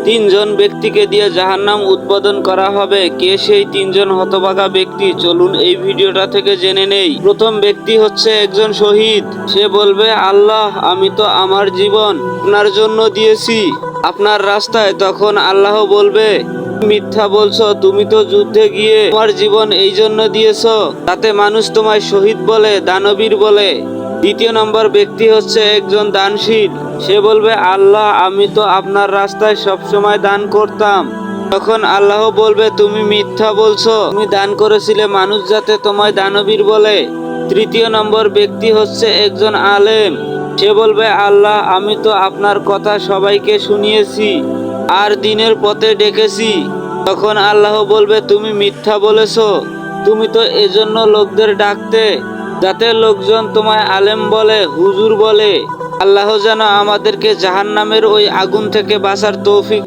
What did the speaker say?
তিনজন ব্যক্তিকে দিয়ে জাহান্নাম উদ্বোধন করা হবে। কে সেই তিনজন হতভাগা ব্যক্তি, চলুন এই ভিডিওটা থেকে জেনে নেই। প্রথম ব্যক্তি হচ্ছে একজন শহীদ। সে বলবে, আল্লাহ, আমি তো আমার জীবন আপনার জন্য দিয়েছি, আপনার রাস্তায়। তখন আল্লাহ বলবে, মিথ্যা বলছো, তুমি তো যুদ্ধে গিয়ে তোমার জীবন এই জন্য দিয়েছো, তাতে মানুষ তোমায় শহীদ বলে, দানবীর বলে। দ্বিতীয় নম্বর ব্যক্তি হচ্ছে একজন দানশীল। সে বলবে, আল্লাহ, আমি তো আপনার রাস্তায় সবসময় দান করতাম। তখন আল্লাহ বলবে, তুমি মিথ্যা বলছো, তুমি দান করেছিলে মানুষ যাতে তোমায় দানবীর বলে। তৃতীয় নম্বর ব্যক্তি হচ্ছে একজন আলেম। সে বলবে, আল্লাহ, আমি তো আপনার কথা সবাইকে শুনিয়েছি আর দিনের পথে ডেকেছি। তখন আল্লাহ বলবে, তুমি মিথ্যা বলেছো, তুমি তো এজন্য লোকদের ডাকতে যাতে লোকজন তোমায় আলেম বলে, হুজুর বলে। আল্লাহ যেন আমাদেরকে জাহান্নামের ওই আগুন থেকে বাঁচার তৌফিক